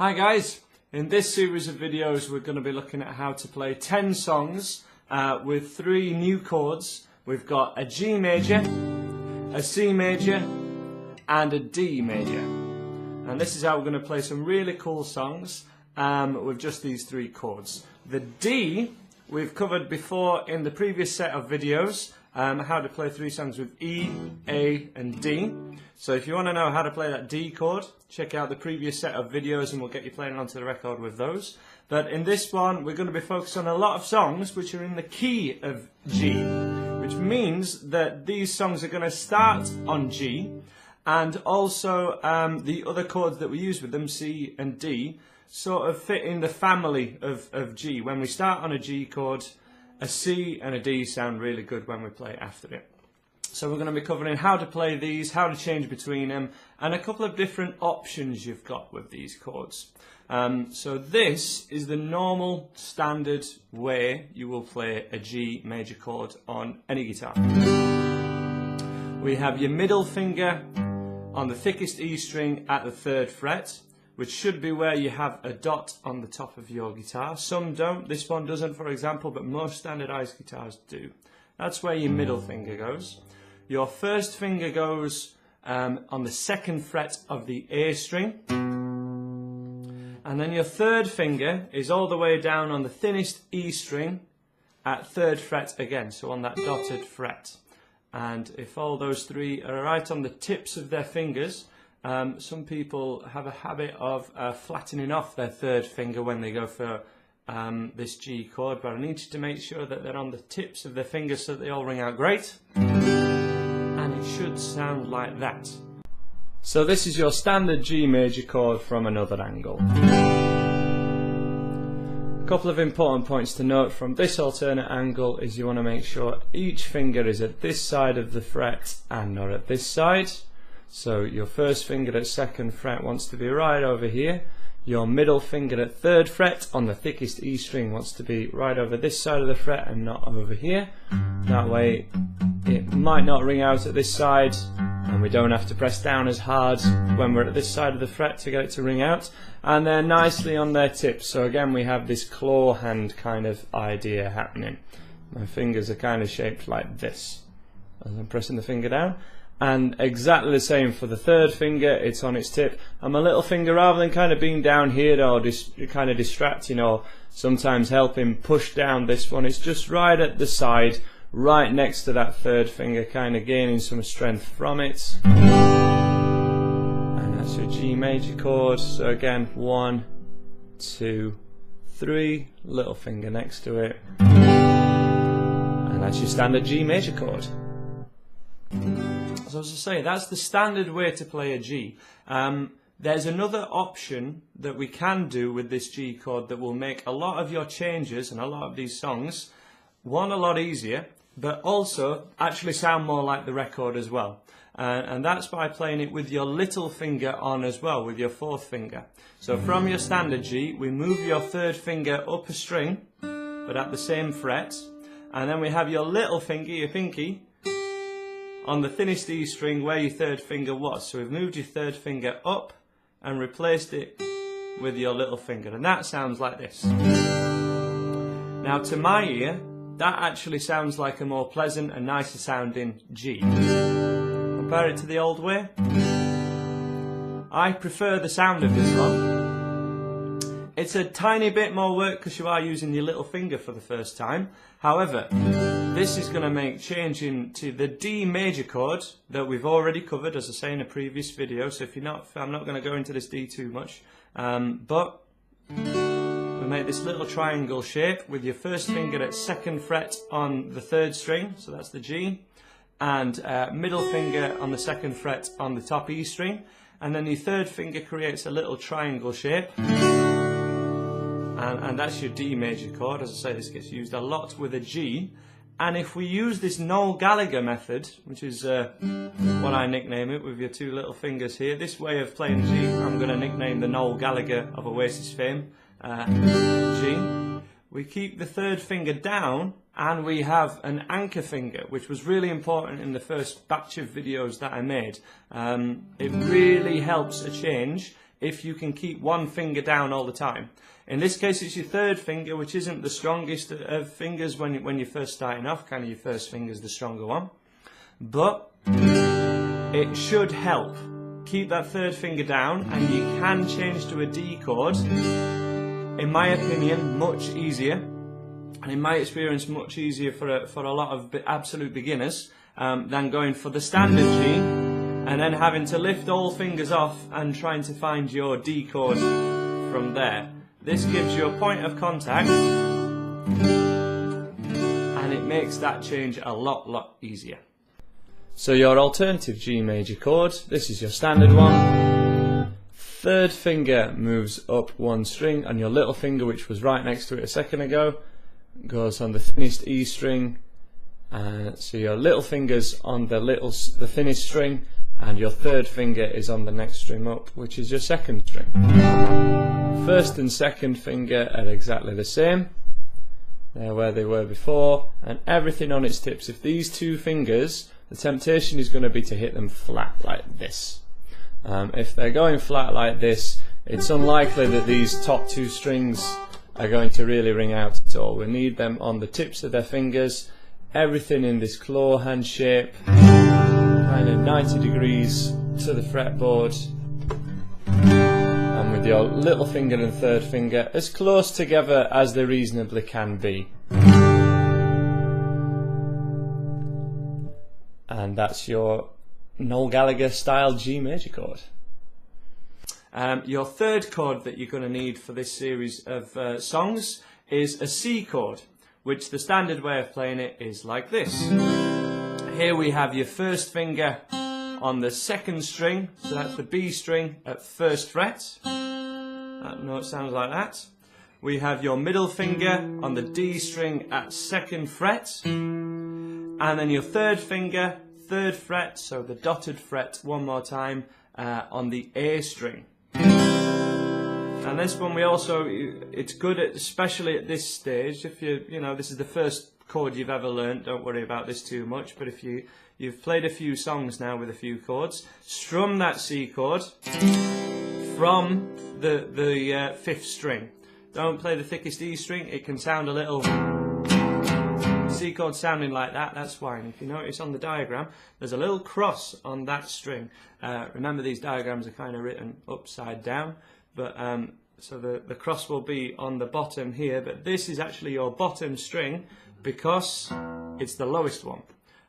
Hi guys, in this series of videos we're going to be looking at how to play 10 songs with 3 new chords. We've got a G major, a C major and a D major. And this is how we're going to play some really cool songs with just these 3 chords. The D we've covered before in the previous set of videos, how to play 3 songs with E, A and D. So if you want to know how to play that D chord, check out the previous set of videos and we'll get you playing onto the record with those. But in this one we're going to be focused on a lot of songs which are in the key of G, which means that these songs are going to start on G, and also the other chords that we use with them, C and D, sort of fit in the family of G. When we start on a G chord, a C and a D sound really good when we play after it. So we're going to be covering how to play these, how to change between them, and a couple of different options you've got with these chords. So this is the normal standard way you will play a G major chord on any guitar. We have your middle finger on the thickest E string at the 3rd fret, which should be where you have a dot on the top of your guitar. Some don't, this one doesn't for example, but most standardized guitars do. That's where your middle finger goes. Your first finger goes on the 2nd fret of the A string. And then your 3rd finger is all the way down on the thinnest E string at 3rd fret again, so on that dotted fret. And if all those 3 are right on the tips of their fingers, some people have a habit of flattening off their 3rd finger when they go for this G chord, but I need you to make sure that they're on the tips of their fingers so that they all ring out great. And it should sound like that. So this is your standard G major chord from another angle. A couple of important points to note from this alternate angle is you want to make sure each finger is at this side of the fret and not at this side. So your first finger at 2nd fret wants to be right over here. Your middle finger at 3rd fret on the thickest E string wants to be right over this side of the fret and not over here. That way it might not ring out at this side and we don't have to press down as hard when we're at this side of the fret to get it to ring out. And they're nicely on their tips, so again we have this claw hand kind of idea happening. My fingers are kind of shaped like this as I'm pressing the finger down. And exactly the same for the 3rd finger, it's on its tip. And my little finger, rather than kind of being down here or kind of distracting or sometimes helping push down this one, it's just right at the side, right next to that 3rd finger, kind of gaining some strength from it. And that's your G major chord. So again, 1, 2, 3, little finger next to it. And that's your standard G major chord. So as I say, that's the standard way to play a G. There's another option that we can do with this G chord that will make a lot of your changes and a lot of these songs, one, a lot easier, but also actually sound more like the record as well. And that's by playing it with your little finger on as well, with your 4th finger. So from your standard G, we move your 3rd finger up a string, but at the same fret. And then we have your little finger, your pinky, on the thinnest E string where your 3rd finger was. So we've moved your 3rd finger up and replaced it with your little finger, and that sounds like this. Now to my ear, that actually sounds like a more pleasant and nicer sounding G. Compare it to the old way. I prefer the sound of this one. It's a tiny bit more work because you are using your little finger for the first time. However, this is going to make changing to the D major chord that we've already covered, as I say in a previous video. So if you're not, I'm not going to go into this D too much. But we make this little triangle shape with your first finger at 2nd fret on the 3rd string, so that's the G, and middle finger on the 2nd fret on the top E string, and then your 3rd finger creates a little triangle shape. And that's your D major chord. As I say, this gets used a lot with a G. And if we use this Noel Gallagher method, which is what I nickname it with your 2 little fingers here, this way of playing G, I'm going to nickname the Noel Gallagher of Oasis fame, G. We keep the 3rd finger down and we have an anchor finger, which was really important in the first batch of videos that I made. It really helps a change if you can keep one finger down all the time. In this case it's your third finger, which isn't the strongest of fingers when you're first starting off. Kind of your first finger's the stronger one, but it should help. Keep that third finger down and you can change to a D chord. In my opinion, much easier, and in my experience much easier for a lot of absolute beginners than going for the standard G and then having to lift all fingers off and trying to find your D chord from there. This gives you a point of contact and it makes that change a lot easier. So your alternative G major chord, this is your standard one. Third finger moves up one string and your little finger, which was right next to it a second ago, goes on the thinnest E string. So your little finger's on the thinnest string and your third finger is on the next string up, which is your second string. First and second finger are exactly the same. They're where they were before, and everything on its tips. If these two fingers, the temptation is going to be to hit them flat like this. If they're going flat like this, it's unlikely that these top two strings are going to really ring out at all. We need them on the tips of their fingers. Everything in this claw hand shape, kind of 90 degrees to the fretboard, and with your little finger and third finger as close together as they reasonably can be. And that's your Noel Gallagher style G major chord. Your third chord that you're going to need for this series of songs is a C chord, which the standard way of playing it is like this. Here we have your first finger on the second string, so that's the B string at first fret. That note sounds like that. We have your middle finger on the D string at second fret, and then your third finger, third fret, so the dotted fret one more time, on the A string. And this one we also, it's good at, especially at this stage, if this is the first chord you've ever learnt, don't worry about this too much, but if you've played a few songs now with a few chords, strum that C chord from the fifth string. Don't play the thickest E string, it can sound a little C chord sounding like that, that's why. And if you notice on the diagram, there's a little cross on that string. Remember, these diagrams are kind of written upside down, but so the cross will be on the bottom here, but this is actually your bottom string because it's the lowest one.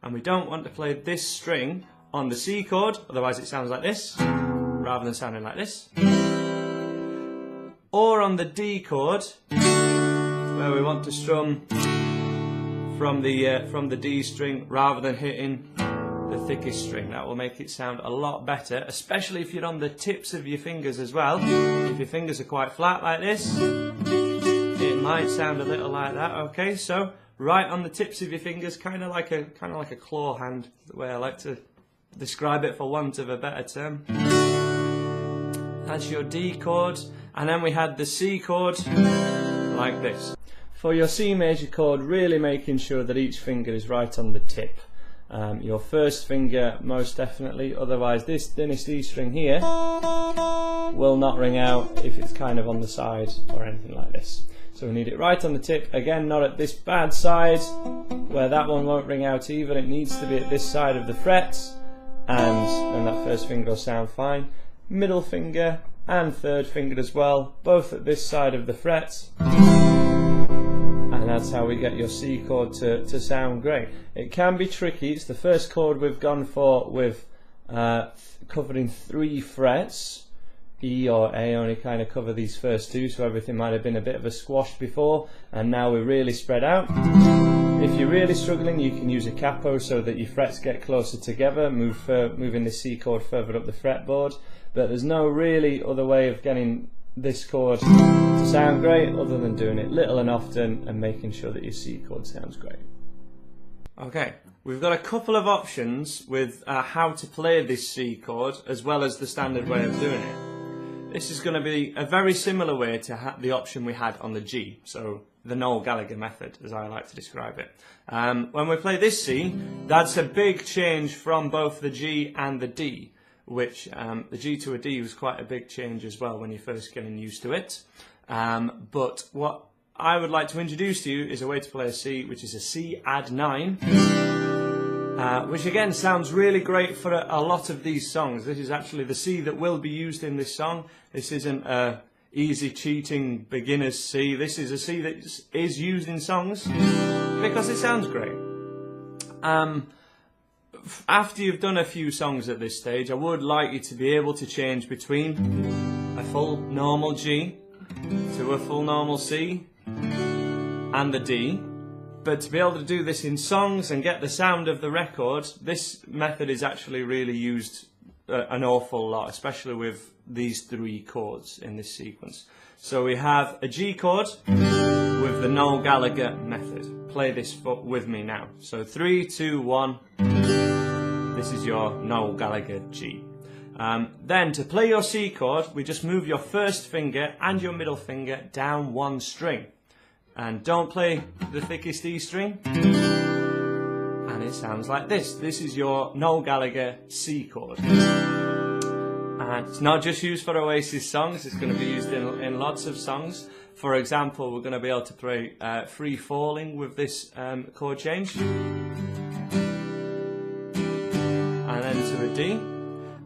And we don't want to play this string on the C chord, otherwise it sounds like this, rather than sounding like this. Or on the D chord, where we want to strum from the D string rather than hitting the thickest string. That will make it sound a lot better, especially if you're on the tips of your fingers as well. If your fingers are quite flat like this, it might sound a little like that. Okay, so right on the tips of your fingers, kind of like a claw hand, the way I like to describe it, for want of a better term. That's your D chord, and then we had the C chord like this. For your C major chord, really making sure that each finger is right on the tip. Your first finger most definitely, otherwise this thinnest E string here will not ring out if it's kind of on the side or anything like this. So we need it right on the tip, again not at this bad side where that one won't ring out either. It needs to be at this side of the fret, and then that first finger will sound fine. Middle finger and third finger as well, both at this side of the fret. And that's how we get your C chord to sound great. It can be tricky. It's the first chord we've gone for with covering 3 frets. E or A only kind of cover these first 2, so everything might have been a bit of a squash before, and now we're really spread out. If you're really struggling, you can use a capo so that your frets get closer together, moving the C chord further up the fretboard, but there's no really other way of getting this chord to sound great other than doing it little and often and making sure that your C chord sounds great. Okay, we've got a couple of options with how to play this C chord as well as the standard way of doing it. This is going to be a very similar way to the option we had on the G, so the Noel Gallagher method, as I like to describe it. When we play this C, that's a big change from both the G and the D. which the G to a D was quite a big change as well when you're first getting used to it. But what I would like to introduce to you is a way to play a C, which is a C add 9, which again sounds really great for a lot of these songs. This is actually the C that will be used in this song. This isn't a easy cheating beginner's C. This is a C that is used in songs because it sounds great. After you've done a few songs at this stage, I would like you to be able to change between a full normal G to a full normal C and the D. But to be able to do this in songs and get the sound of the record, this method is actually really used an awful lot, especially with these 3 chords in this sequence. So we have a G chord with the Noel Gallagher method. Play this with me now. So 3, 2, 1. This is your Noel Gallagher G. Then to play your C chord, we just move your first finger and your middle finger down 1 string. And don't play the thickest E string. And it sounds like this. This is your Noel Gallagher C chord. And it's not just used for Oasis songs, it's going to be used in lots of songs. For example, we're going to be able to play Free Falling with this chord change. And then to a D.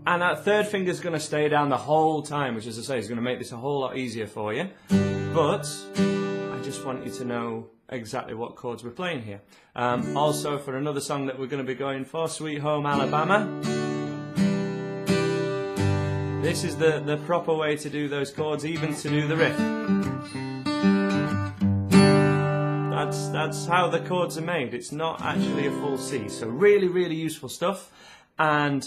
And that third finger is going to stay down the whole time, which, as I say, is going to make this a whole lot easier for you. But I just want you to know exactly what chords we're playing here. Also, for another song that we're going to be going for, Sweet Home Alabama, this is the proper way to do those chords, even to do the riff. That's how the chords are made. It's not actually a full C. So really, really useful stuff. And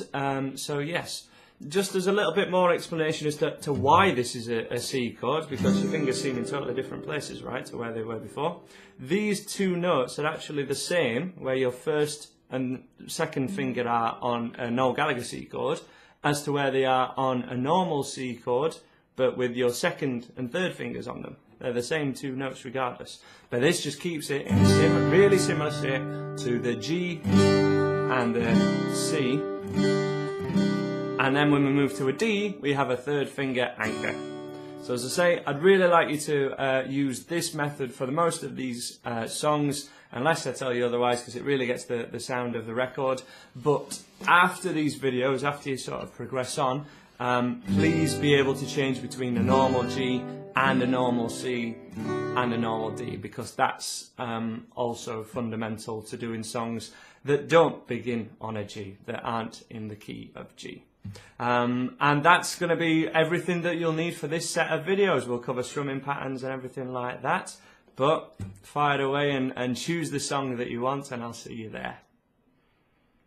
so yes, just as a little bit more explanation as to why this is a C chord, because your fingers seem in totally different places, right, to where they were before. These 2 notes are actually the same, where your first and second finger are on a Noel Gallagher C chord, as to where they are on a normal C chord, but with your second and third fingers on them. They're the same 2 notes regardless. But this just keeps it in a really similar state to the G and the C. And then when we move to a D, we have a third finger anchor. So as I say, I'd really like you to use this method for the most of these songs, unless I tell you otherwise, because it really gets the sound of the record. But after these videos, after you sort of progress on, please be able to change between a normal G and a normal C and a normal D, because that's also fundamental to doing songs that don't begin on a G, that aren't in the key of G. And that's going to be everything that you'll need for this set of videos. We'll cover strumming patterns and everything like that. But fire away and choose the song that you want, and I'll see you there.